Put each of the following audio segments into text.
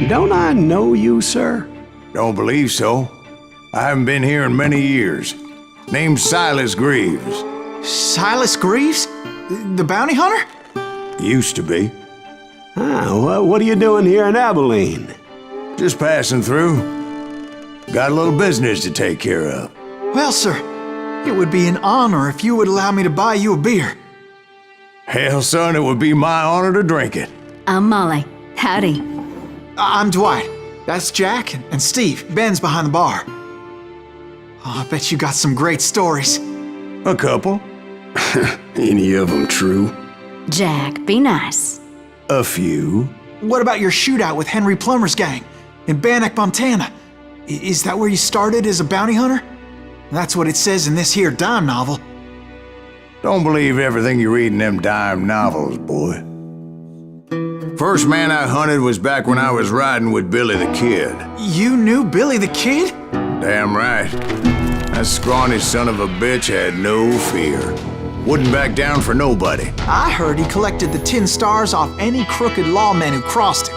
Don't I know you, sir? Don't believe so. I haven't been here in many years. Name's Silas Greaves. Silas Greaves? The bounty hunter? Used to be. What are you doing here in Abilene? Just passing through. Got a little business to take care of. Well, sir, it would be an honor if you would allow me to buy you a beer. Hell, son, it would be my honor to drink it. I'm Molly. Howdy. I'm Dwight. That's Jack and Steve. Ben's behind the bar. Oh, I bet you got some great stories. A couple. Any of them true? Jack, be nice. A few. What about your shootout with Henry Plummer's gang in Bannock, Montana? Is that where you started as a bounty hunter? That's what it says in this here dime novel. Don't believe everything you read in them dime novels, boy. First man I hunted was back when I was riding with Billy the Kid. You knew Billy the Kid? Damn right. That scrawny son of a bitch had no fear. Wouldn't back down for nobody. I heard he collected the 10 stars off any crooked lawman who crossed him.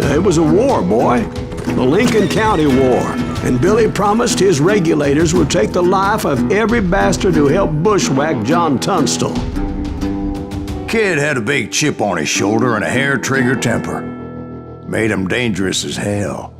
It was a war, boy. The Lincoln County War. And Billy promised his regulators would take the life of every bastard who helped bushwhack John Tunstall. Kid had a big chip on his shoulder and a hair-trigger temper. Made him dangerous as hell.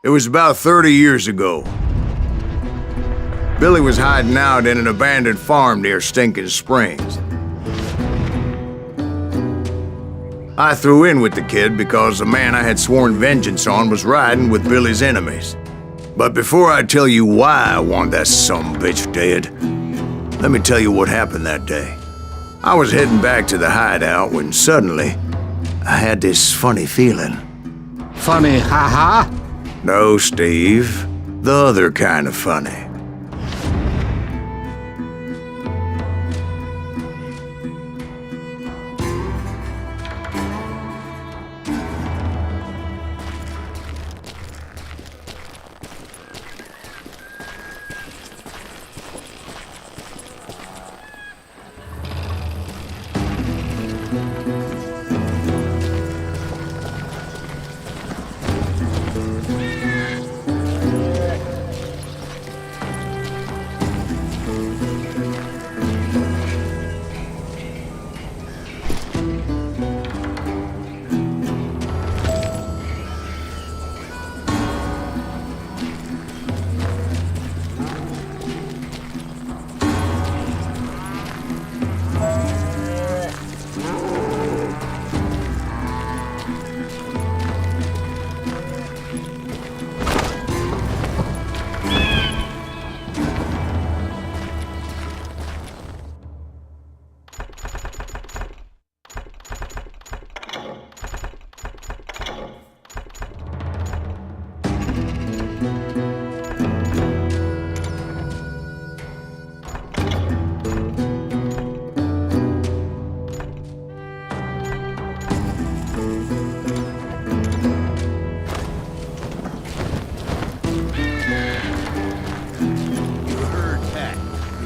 It was about 30 years ago. Billy was hiding out in an abandoned farm near Stinking Springs. I threw in with the kid because the man I had sworn vengeance on was riding with Billy's enemies. But before I tell you why I want that sumbitch dead, let me tell you what happened that day. I was heading back to the hideout when suddenly I had this funny feeling. Funny, haha? No, Steve. The other kind of funny.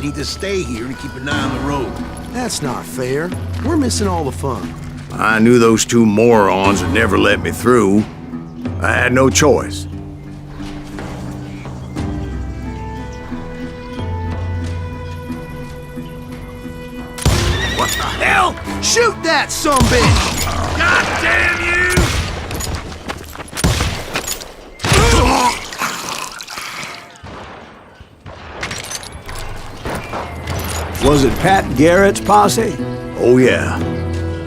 Need to stay here to keep an eye on the road. That's not fair. We're missing all the fun. I knew those two morons would never let me through. I had no choice. What the hell? Shoot that sumbitch! God damn you! Was it Pat Garrett's posse? Oh yeah.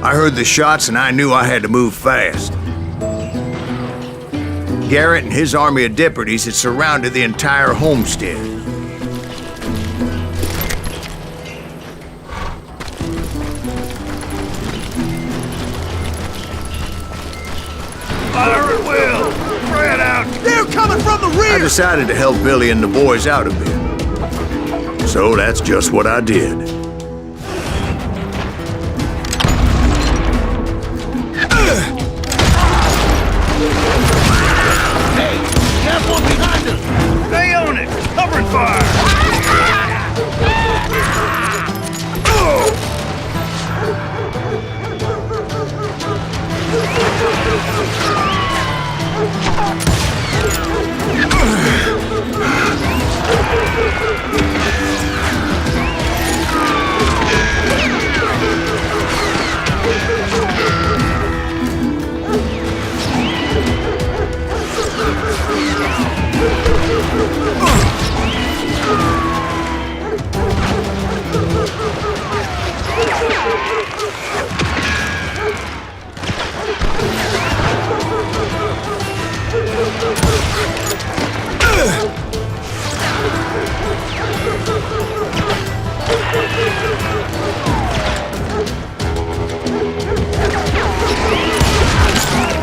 I heard the shots and I knew I had to move fast. Garrett and his army of deputies had surrounded the entire homestead. coming from the rear! I decided to help Billy and the boys out a bit. So that's just what I did. Hey, you have one behind us! Stay on it! Covering fire!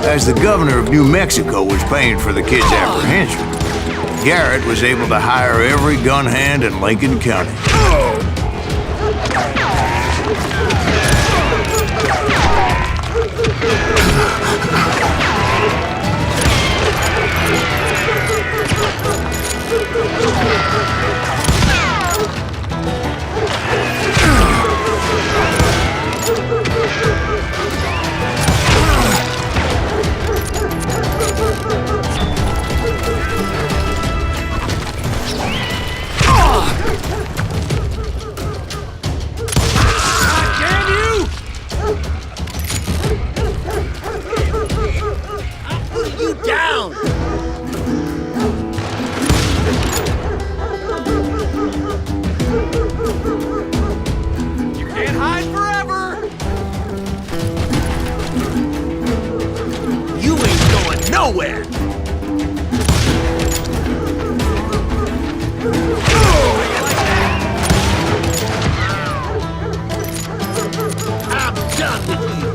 As the governor of New Mexico was paying for the kids' apprehension, Garrett was able to hire every gun hand in Lincoln County. Nowhere! I'm done with you!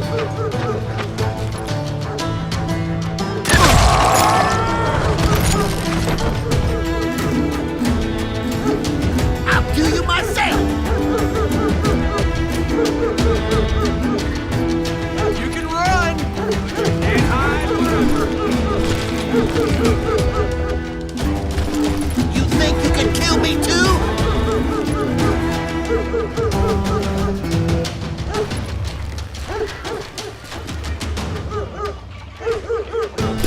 I'll do you myself! You can run! Can't hide forever! You think you can kill me too?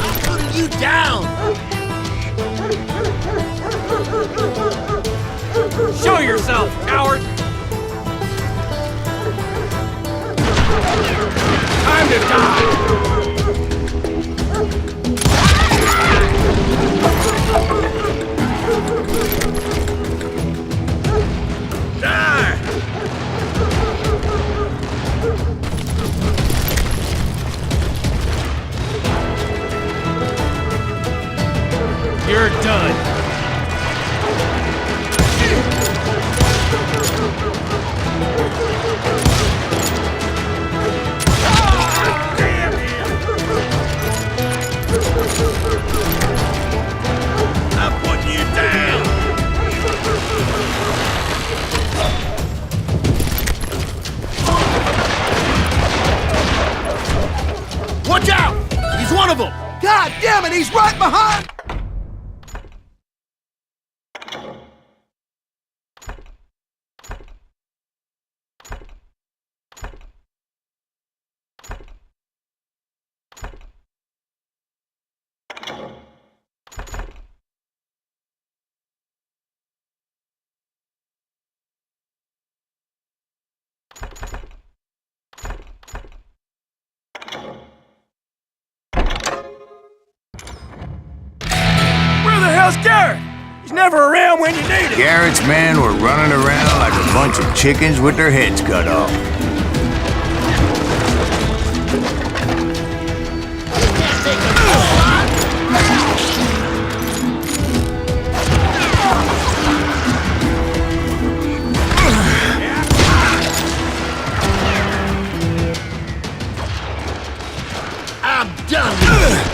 I'm putting you down! Show yourself, coward! Time to die! You're done. Damn him! I'm putting you down. Watch out! He's one of them! God damn it, he's right behind! Garrett! He's never around when you need him! Garrett's men were running around like a bunch of chickens with their heads cut off. I'm done with you!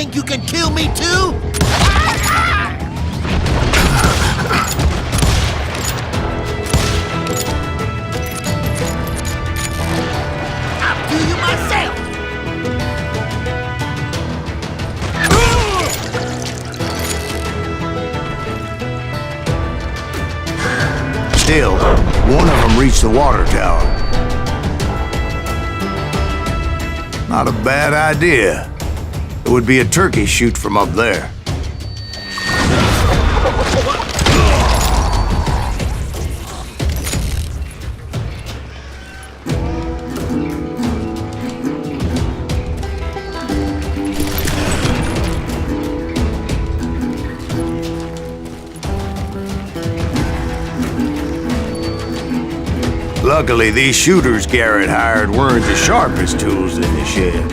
think you can kill me too? I'll do you myself! Still, one of them reached the water tower. Not a bad idea. It would be a turkey shoot from up there. Luckily, these shooters Garrett hired weren't the sharpest tools in the shed.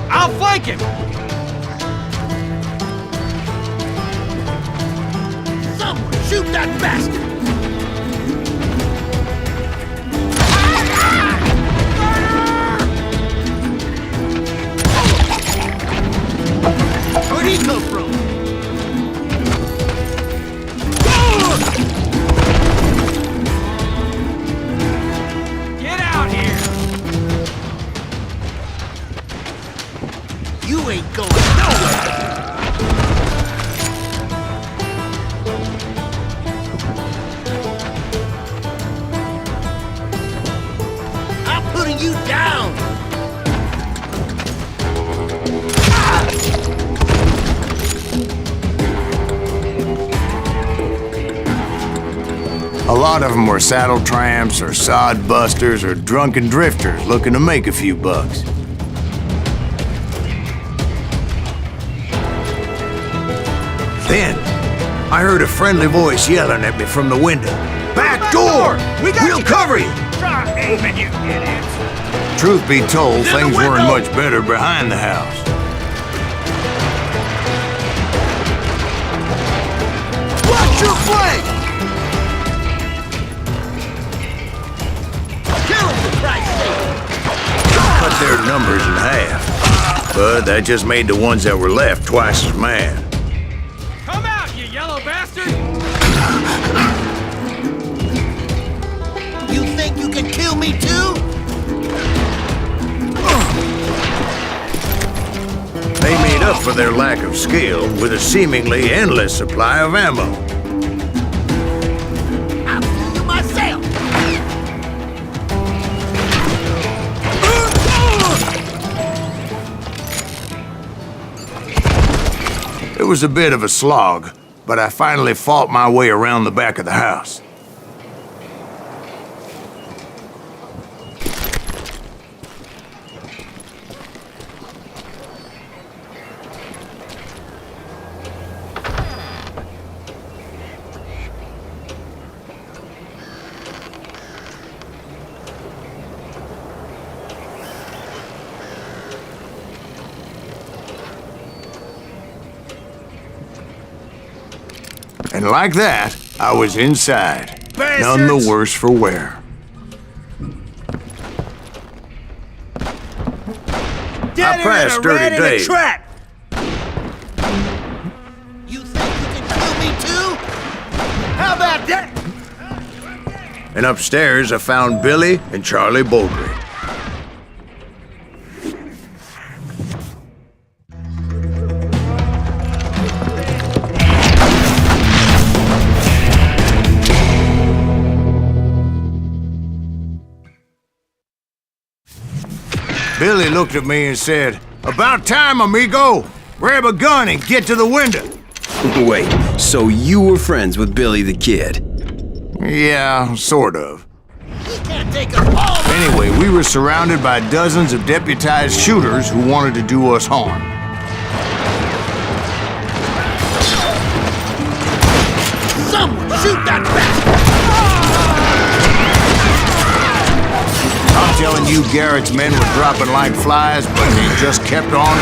I'll flank him! Someone shoot that bastard! Where'd he come from? Get out here! You ain't going nowhere! I'm putting you down! A lot of them were saddle tramps or sod busters or drunken drifters looking to make a few bucks. Then, I heard a friendly voice yelling at me from the window. Back door! We'll cover you! Try aiming, you idiots! Truth be told, things weren't much better behind the house. Watch your flank! Kill him, for Christ's sake! Cut their numbers in half. But that just made the ones that were left twice as mad. Come out, you yellow bastard! You think you can kill me too? They made up for their lack of skill with a seemingly endless supply of ammo. I'll do you myself! It was a bit of a slog, but I finally fought my way around the back of the house. And like that, I was inside. None the worse for wear. I passed Dirty Dave. You think you can kill me too? How about that? And upstairs, I found Billy and Charlie Bowdry. Billy looked at me and said, "About time, amigo! Grab a gun and get to the window!" Wait, so you were friends with Billy the Kid? Yeah, sort of. He can't take us all! Anyway, we were surrounded by dozens of deputized shooters who wanted to do us harm. Someone shoot that bastard! I'm telling you, Garrett's men were dropping like flies, but they just kept on.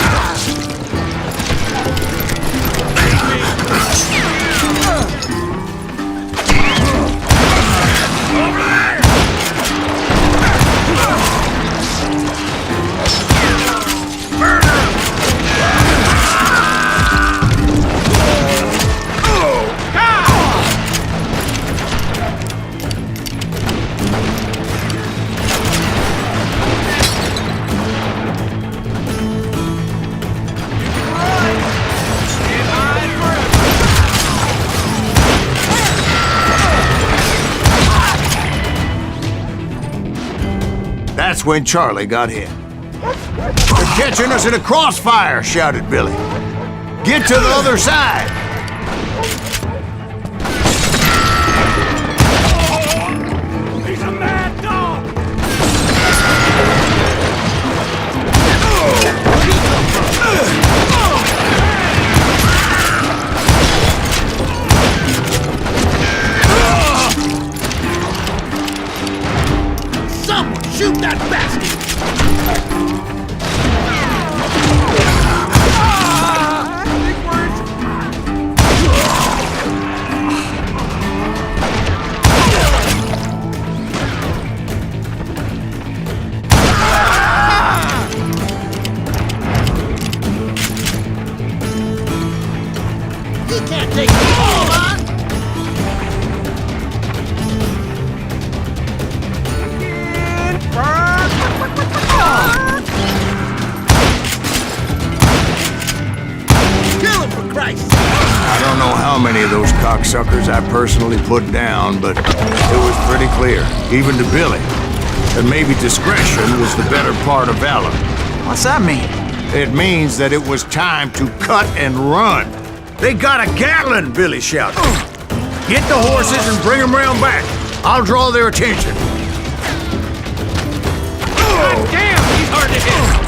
That's when Charlie got hit. "They're catching us in a crossfire," shouted Billy. "Get to the other side!" He's a mad dog! Someone shoot that bastard! He can't take it all on! Kill him, for Christ's sake! I don't know how many of those cocksuckers I personally put down, but it was pretty clear, even to Billy, that maybe discretion was the better part of valor. What's that mean? It means that it was time to cut and run. "They got a Gatling!" Billy shouted. "Get the horses and bring them round back. I'll draw their attention." God damn, he's hard to hit!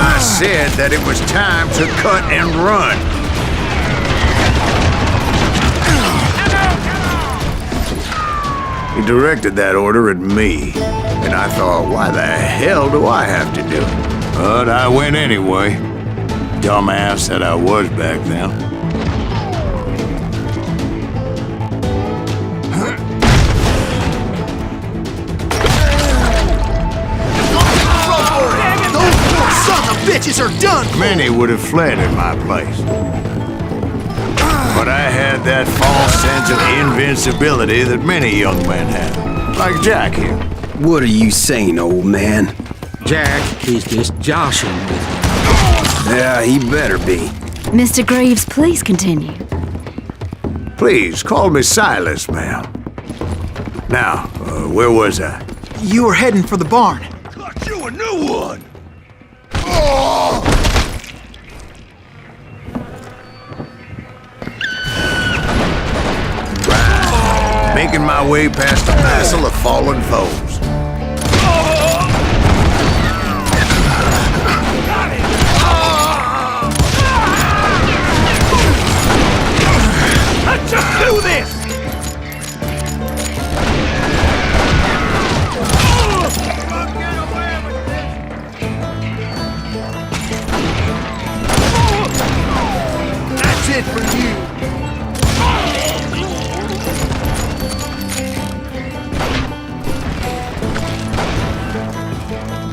I said that it was time to cut and run. He directed that order at me, and I thought, why the hell do I have to do it? But I went anyway. Dumbass that I was back then. Those poor sons of bitches are done! Many would have fled in my place. But I had that false sense of invincibility that many young men have. Like Jack here. What are you saying, old man? Jack is just joshing with you. Yeah, he better be. Mr. Greaves, please continue. Please, call me Silas, ma'am. Now, where was I? You were heading for the barn. Got you a new one! Making my way past a passel of fallen foes. Let's just do this! That's it for you!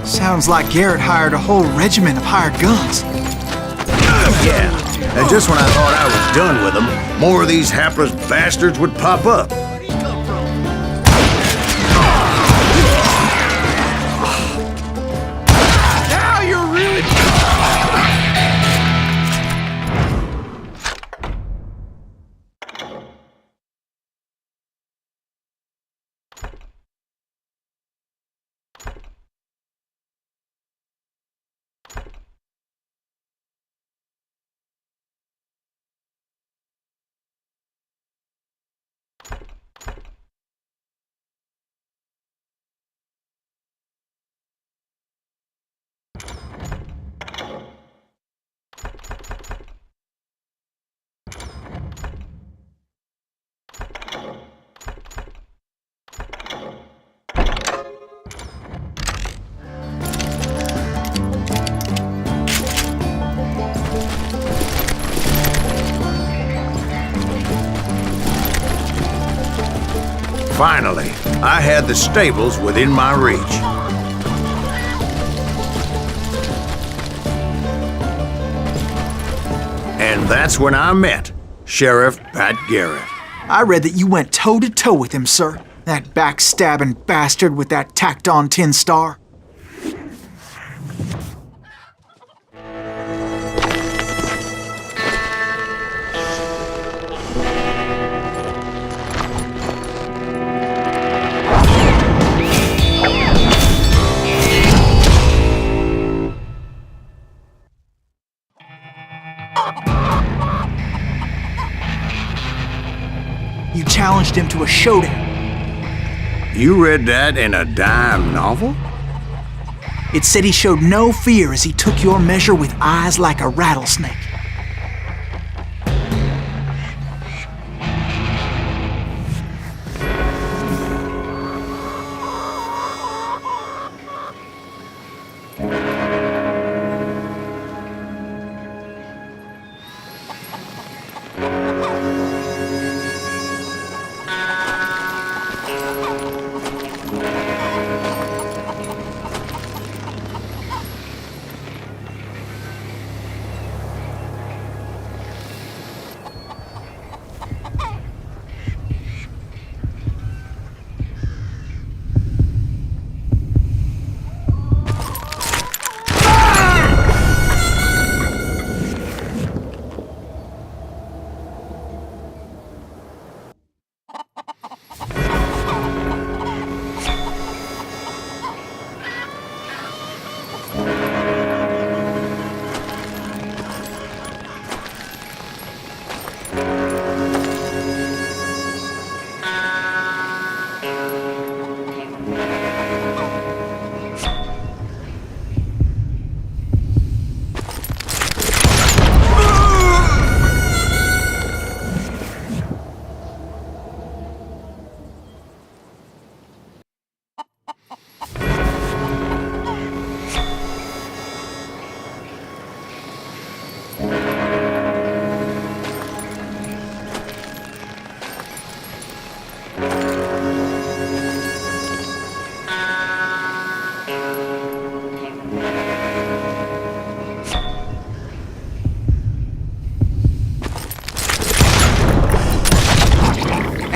Sounds like Garrett hired a whole regiment of hired guns. Yeah, and just when I thought I was done with them, more of these hapless bastards would pop up. Now you're really... Finally, I had the stables within my reach. And that's when I met Sheriff Pat Garrett. I read that you went toe-to-toe with him, sir. That backstabbing bastard with that tacked-on tin star. challenged him to a showdown. You read that in a dime novel? It said he showed no fear as he took your measure with eyes like a rattlesnake.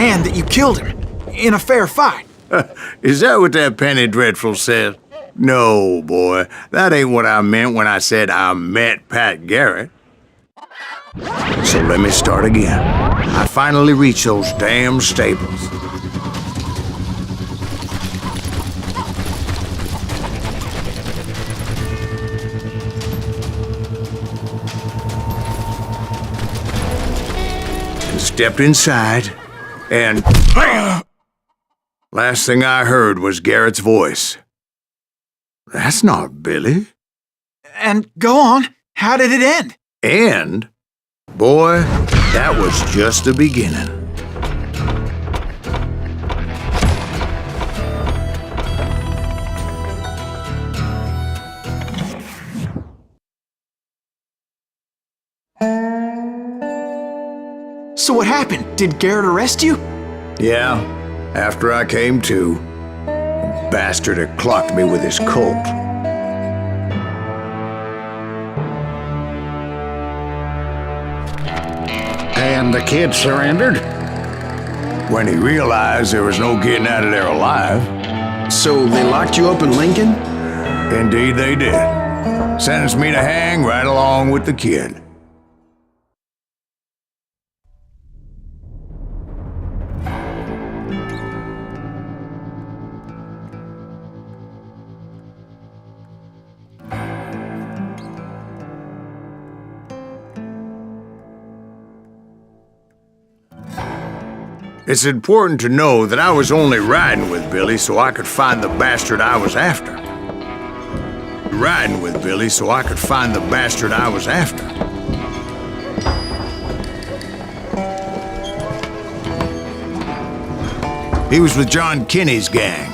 And that you killed him in a fair fight. Is that what that Penny Dreadful said? No, boy. That ain't what I meant when I said I met Pat Garrett. So let me start again. I finally reached those damn stables. And stepped inside, and last thing I heard was Garrett's voice. That's not Billy. And go on, how did it end? And, boy, that was just the beginning. So what happened? Did Garrett arrest you? Yeah, after I came to, the bastard had clocked me with his Colt. And the kid surrendered? When he realized there was no getting out of there alive. So they locked you up in Lincoln? Indeed they did. Sentenced me to hang right along with the kid. It's important to know that I was only riding with Billy so I could find the bastard I was after. Riding with Billy so I could find the bastard I was after. He was with John Kinney's gang,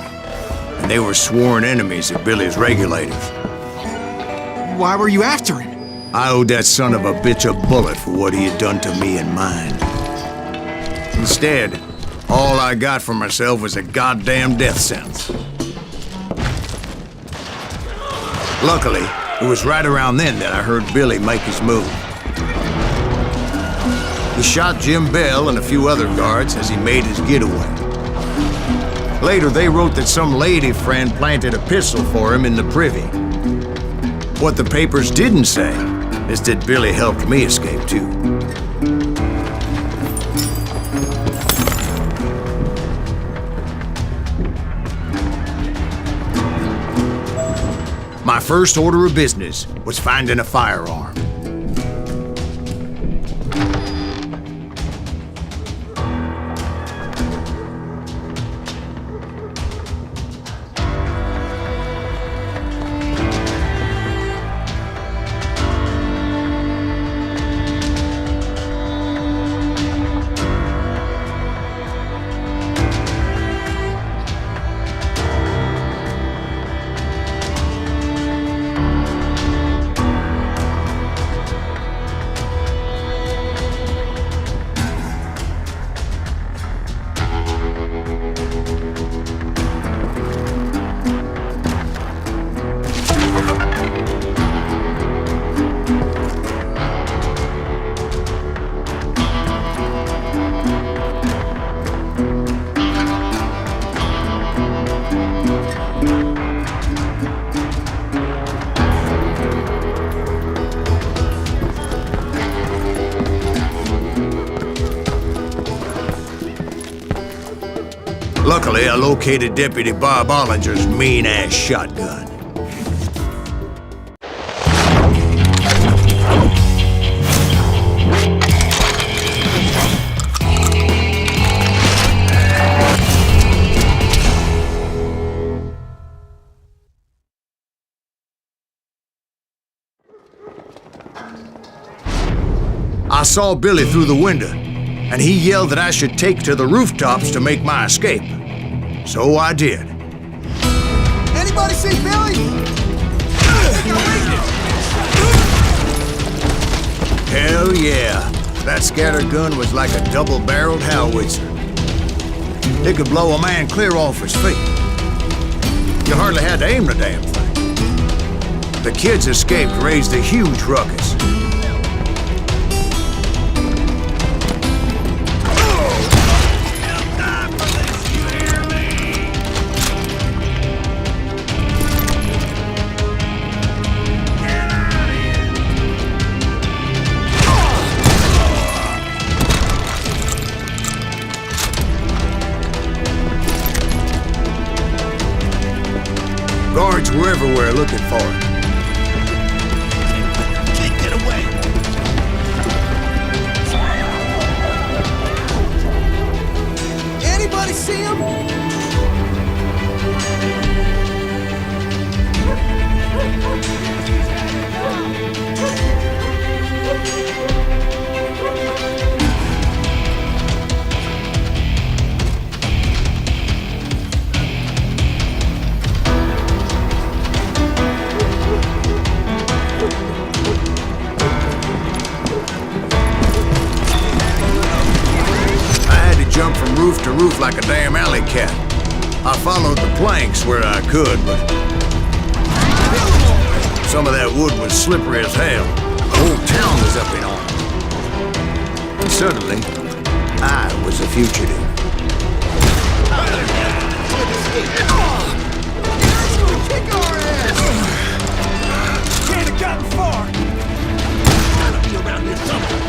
and they were sworn enemies of Billy's regulators. Why were you after him? I owed that son of a bitch a bullet for what he had done to me and mine. Instead, all I got for myself was a goddamn death sentence. Luckily, it was right around then that I heard Billy make his move. He shot Jim Bell and a few other guards as he made his getaway. Later, they wrote that some lady friend planted a pistol for him in the privy. What the papers didn't say is that Billy helped me escape too. My first order of business was finding a firearm. Luckily, I located Deputy Bob Ollinger's mean-ass shotgun. I saw Billy through the window, and he yelled that I should take to the rooftops to make my escape. So I did. Anybody see Billy? Hell yeah. That scatter gun was like a double-barreled howitzer. It could blow a man clear off his feet. You hardly had to aim the damn thing. The kids escaped, raised a huge ruckus. Guards were everywhere looking for it. Can't get away. Anybody see him? Jump from roof to roof like a damn alley cat. I followed the planks where I could, but some of that wood was slippery as hell. The whole town was up in arms. And suddenly, I was a fugitive. Kick our ass! Can't have gotten far. Gotta be around here somewhere.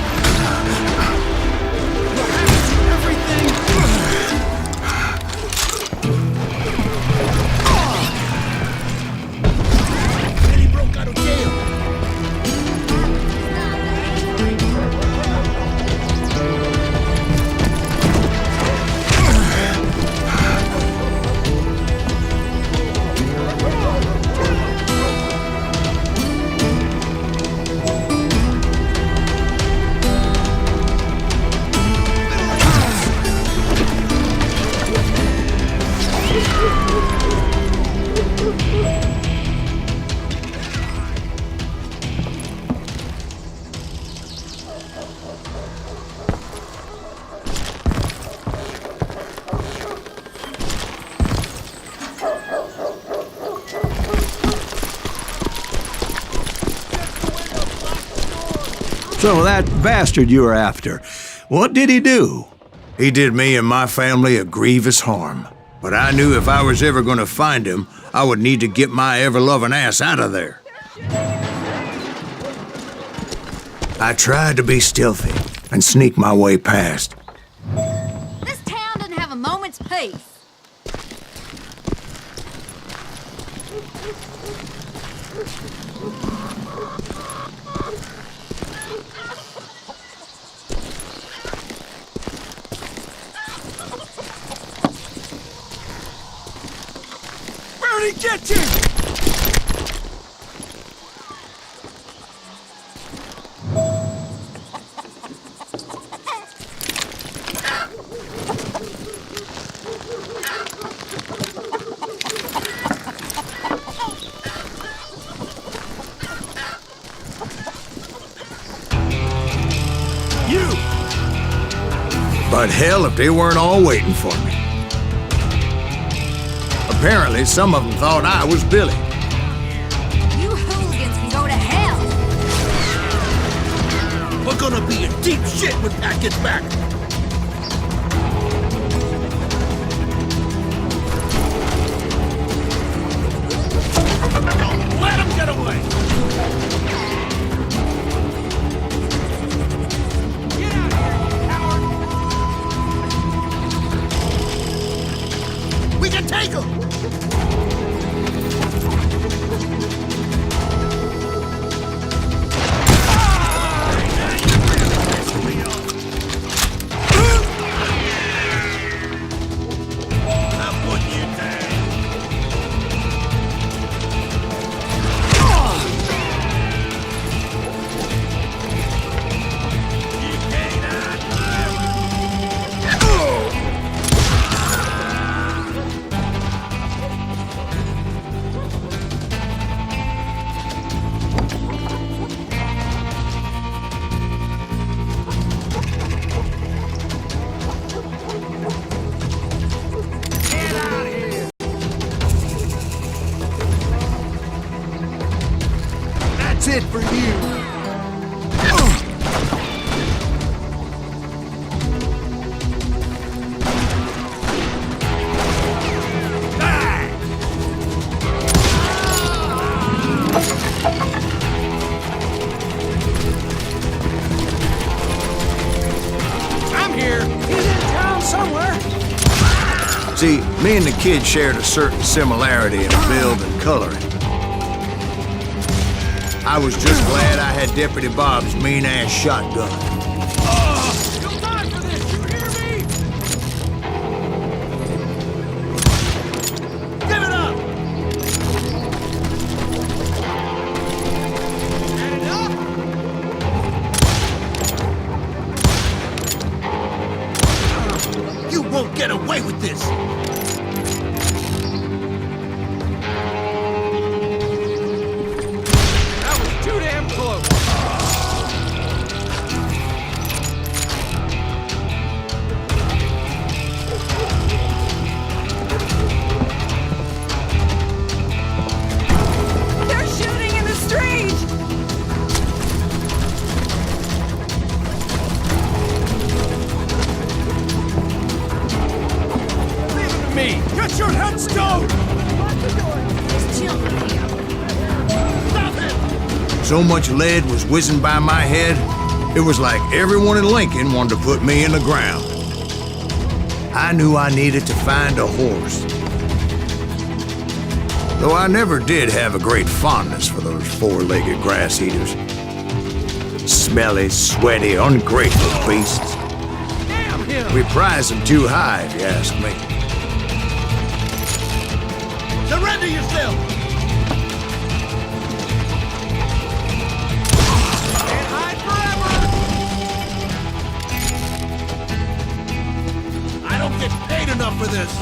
So that bastard you were after, what did he do? He did me and my family a grievous harm. But I knew if I was ever going to find him, I would need to get my ever-loving ass out of there. I tried to be stealthy and sneak my way past. This town doesn't have a moment's peace. Where'd he get you? But hell if they weren't all waiting for me. Apparently, some of them thought I was Billy. You hooligans can go to hell. We're gonna be in deep shit when Pat gets back. Don't let him get away. Get out of here, you coward! That's it for you. See, me and the kid shared a certain similarity in build and coloring. I was just glad I had Deputy Bob's mean-ass shotgun. No time for this, you hear me? Give it up! That enough? You won't get away with this! Get your headstone! There's children here. Stop him! So much lead was whizzing by my head, it was like everyone in Lincoln wanted to put me in the ground. I knew I needed to find a horse. Though I never did have a great fondness for those four-legged grass eaters. Smelly, sweaty, ungrateful beasts. Damn him! We prize them too high, if you ask me. Surrender yourself! Can't hide forever! I don't get paid enough for this!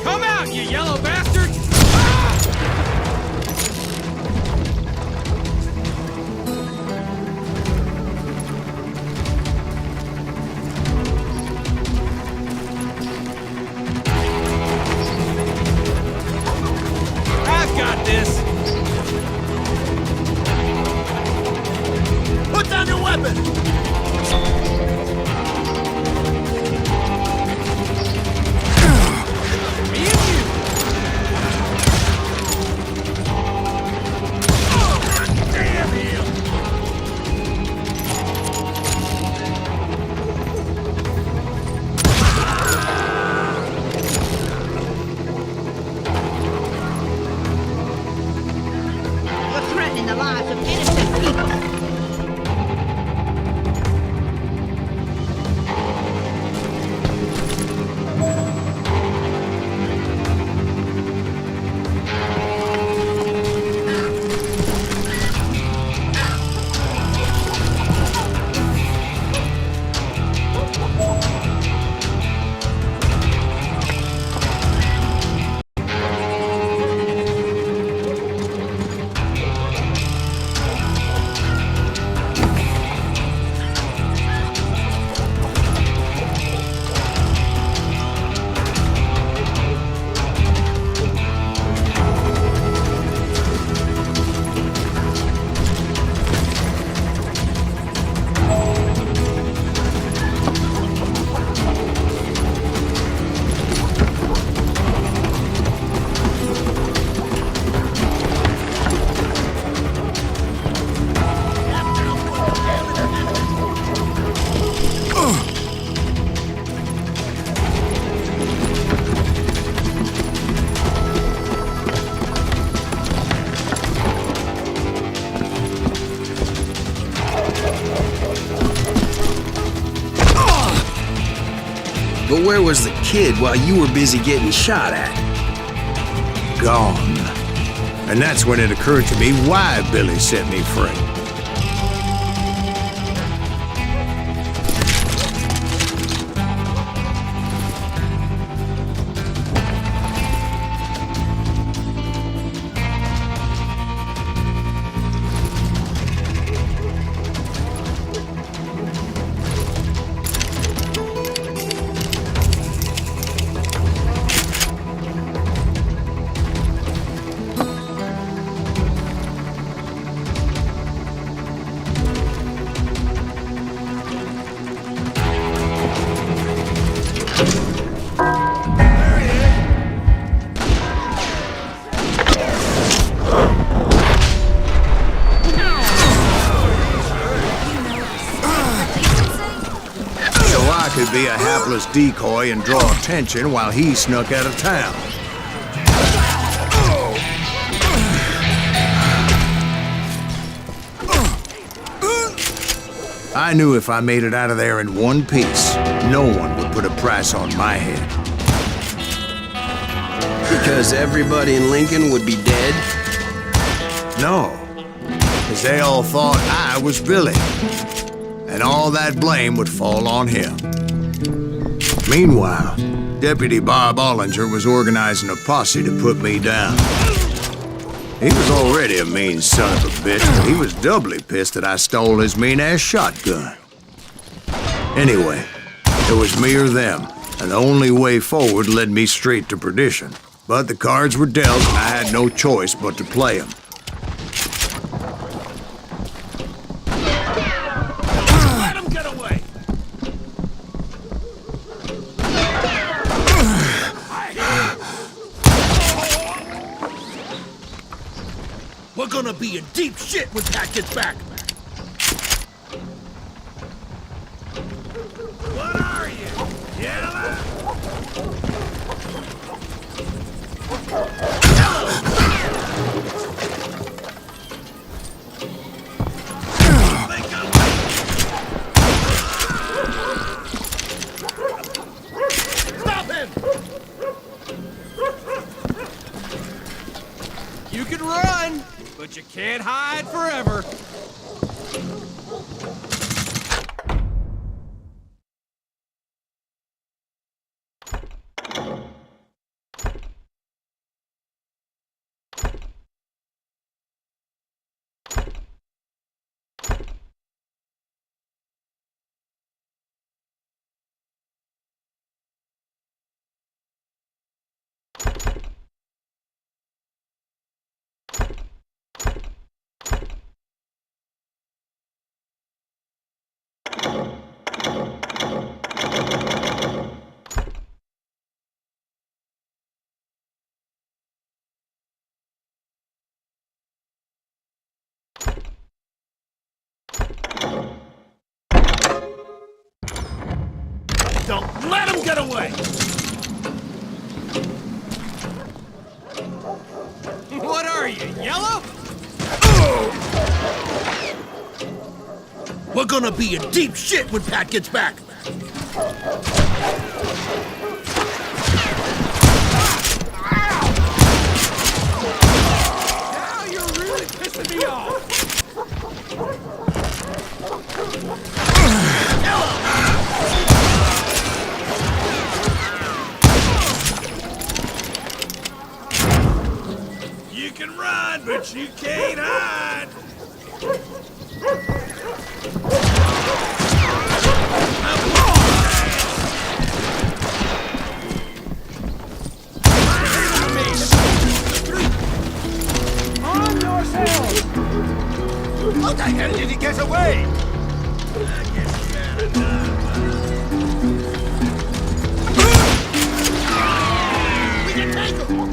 Come out, you yellow bastard! Put down your weapon! Me and you! Damn him! You're threatening the lives of innocent people. But where was the kid while you were busy getting shot at? Gone. And that's when it occurred to me why Billy set me free. simply be a hapless decoy and draw attention while he snuck out of town. I knew if I made it out of there in one piece, no one would put a price on my head. Because everybody in Lincoln would be dead? No, because they all thought I was Billy, and all that blame would fall on him. Meanwhile, Deputy Bob Ollinger was organizing a posse to put me down. He was already a mean son of a bitch, but he was doubly pissed that I stole his mean-ass shotgun. Anyway, it was me or them, and the only way forward led me straight to perdition. But the cards were dealt, and I had no choice but to play them. Let him get away! We're gonna be in deep shit when Pat gets back! What are you, yellow? Stop him! You can run, but you can't hide forever. Don't let him get away! What are you, yellow? We're gonna be in deep shit when Pat gets back! Now you're really pissing me off. You can run, but you can't hide! On yourself. How the hell did he get away? We can take him!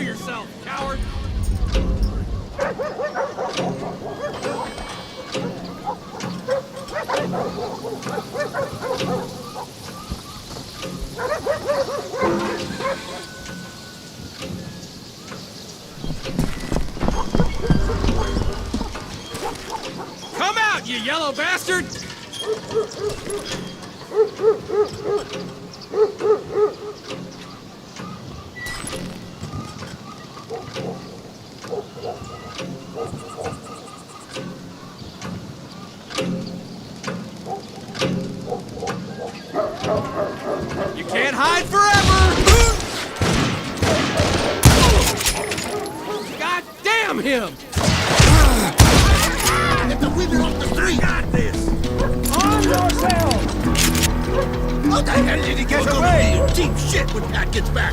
yourself, coward! Come out, you yellow bastard! You can't hide forever! God damn him! Get the winner off the street! Got this! Arm yourself! How the hell did he get away? Deep shit when Pat gets back!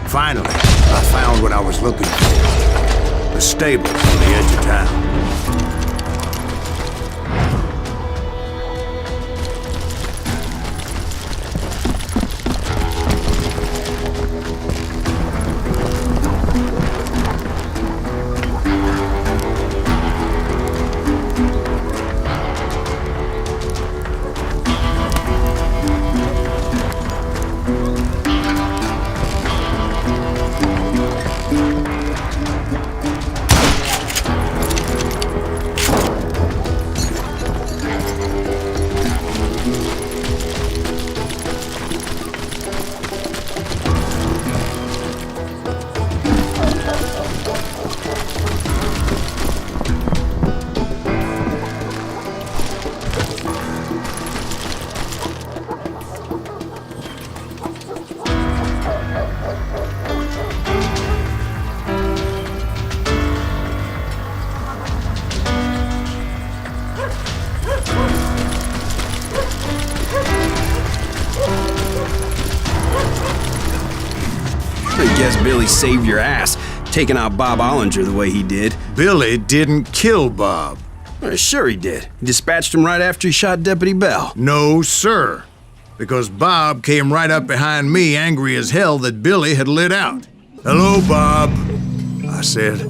Finally, I found what I was looking for. The stables on the edge of town. I guess Billy saved your ass, taking out Bob Ollinger the way he did. Billy didn't kill Bob. Well, sure he did. He dispatched him right after he shot Deputy Bell. No, sir. Because Bob came right up behind me, angry as hell that Billy had lit out. "Hello, Bob," I said.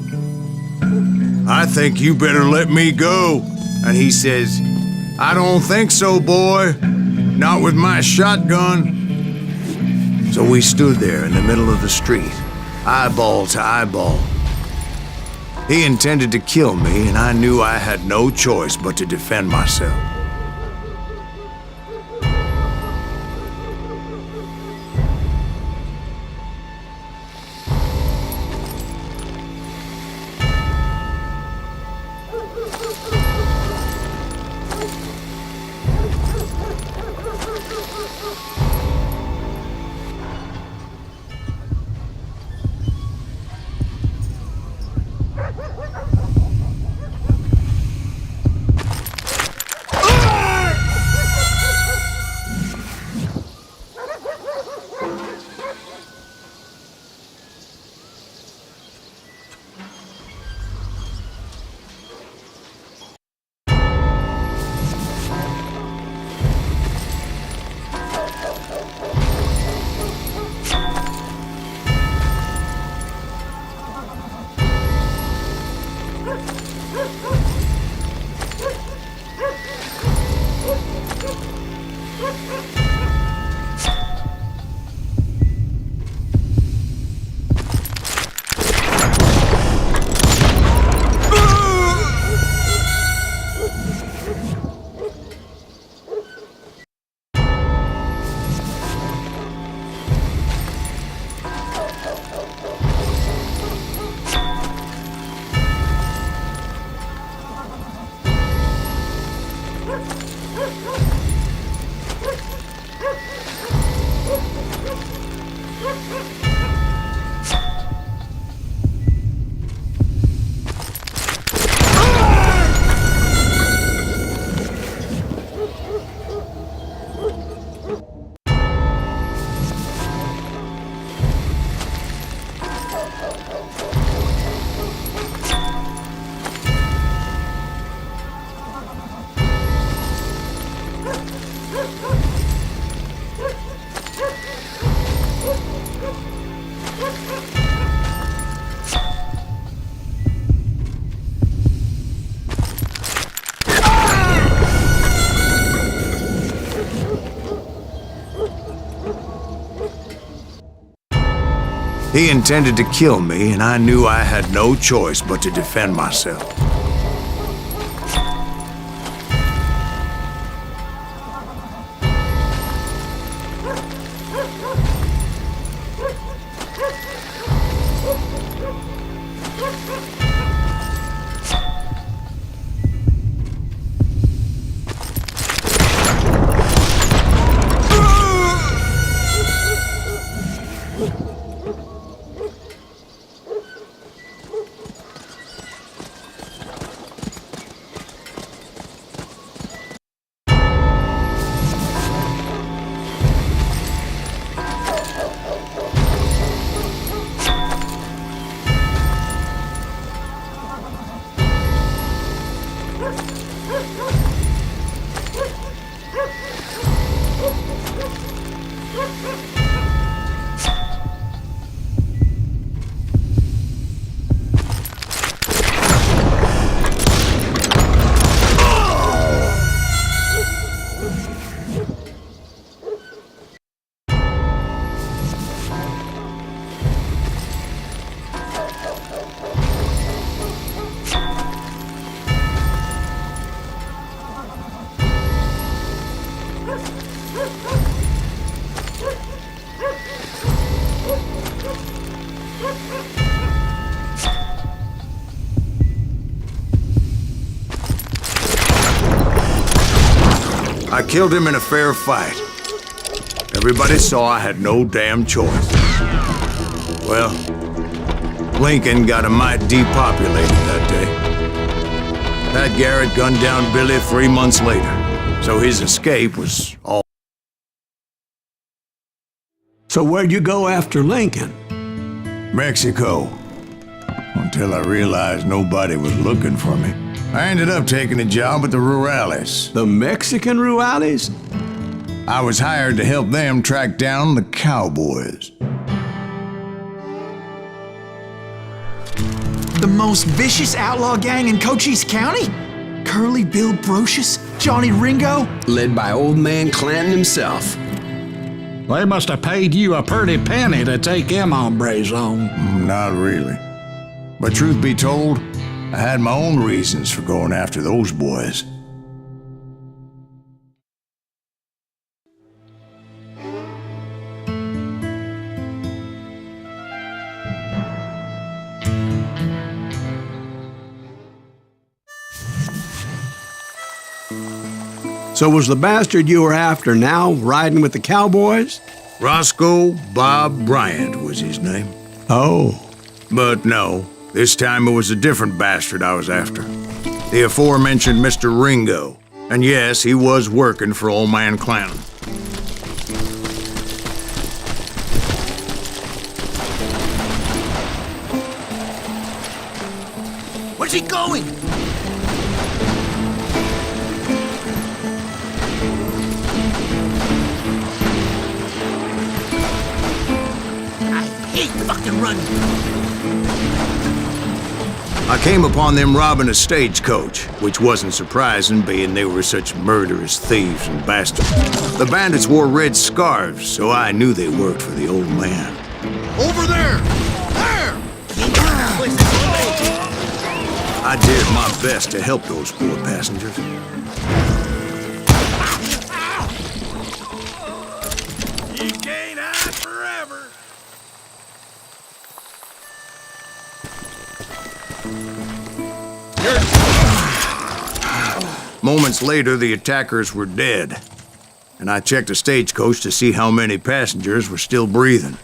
"I think you better let me go." And he says, "I don't think so, boy. Not with my shotgun." So we stood there in the middle of the street, eyeball to eyeball. He intended to kill me, and I knew I had no choice but to defend myself. He intended to kill me, and I knew I had no choice but to defend myself. I killed him in a fair fight. Everybody saw I had no damn choice. Well, Lincoln got a mite depopulated that day. Pat Garrett gunned down Billy 3 months later, so his escape was all. So where'd you go after Lincoln? Mexico. Until I realized nobody was looking for me. I ended up taking a job at the Rurales. The Mexican Rurales? I was hired to help them track down the cowboys. The most vicious outlaw gang in Cochise County? Curly Bill Brocious? Johnny Ringo? Led by old man Clanton himself. They must have paid you a pretty penny to take them hombres on. Not really. But truth be told, I had my own reasons for going after those boys. So was the bastard you were after now riding with the cowboys? Roscoe Bob Bryant was his name. Oh. But no, this time it was a different bastard I was after. The aforementioned Mr. Ringo. And yes, he was working for old man Clanton. Where's he going? I hate fucking running. I came upon them robbing a stagecoach, which wasn't surprising, being they were such murderous thieves and bastards. The bandits wore red scarves, so I knew they worked for the old man. Over there! There! I did my best to help those poor passengers. You can't hide forever. Moments later, the attackers were dead, and I checked the stagecoach to see how many passengers were still breathing.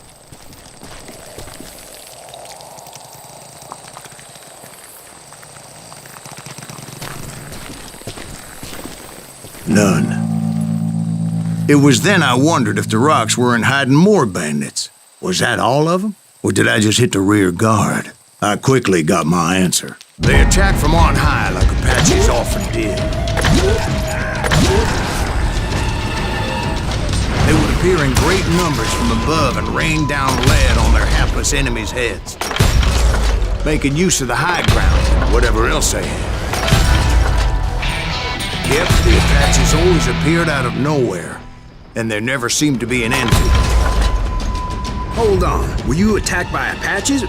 None. It was then I wondered if the rocks weren't hiding more bandits. Was that all of them? Or did I just hit the rear guard? I quickly got my answer. They attacked from on high like Apaches often did. They would appear in great numbers from above and rain down lead on their hapless enemies' heads, making use of the high ground and whatever else they had. Yep, the Apaches always appeared out of nowhere, and there never seemed to be an end to them. Hold on. Were you attacked by Apaches?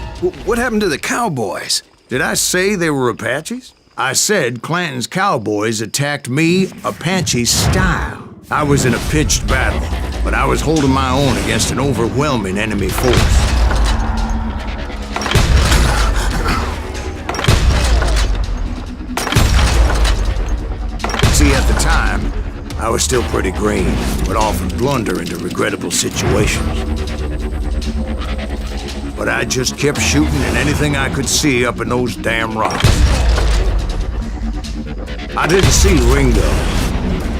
What happened to the cowboys? Did I say they were Apaches? I said Clanton's cowboys attacked me Apache style. I was in a pitched battle, but I was holding my own against an overwhelming enemy force. See, at the time, I was still pretty green, but often blunder into regrettable situations. But I just kept shooting at anything I could see up in those damn rocks. I didn't see Ringo,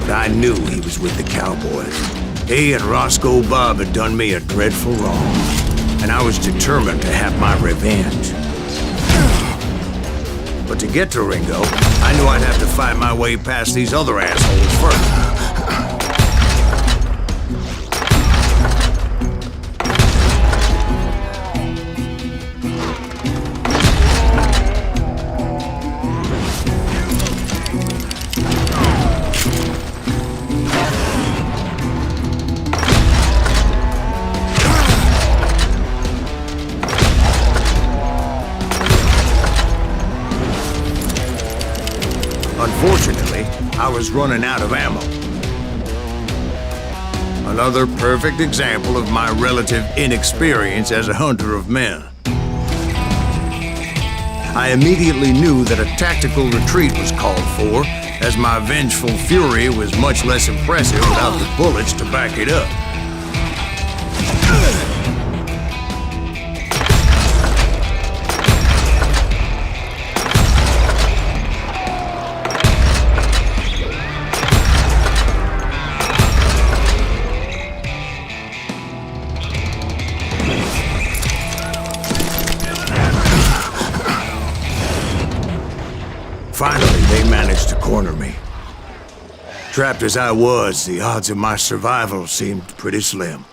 but I knew he was with the cowboys. He and Roscoe Bob had done me a dreadful wrong, and I was determined to have my revenge. But to get to Ringo, I knew I'd have to fight my way past these other assholes first. Unfortunately, I was running out of ammo. Another perfect example of my relative inexperience as a hunter of men. I immediately knew that a tactical retreat was called for, as my vengeful fury was much less impressive without the bullets to back it up. Finally, they managed to corner me. Trapped as I was, the odds of my survival seemed pretty slim.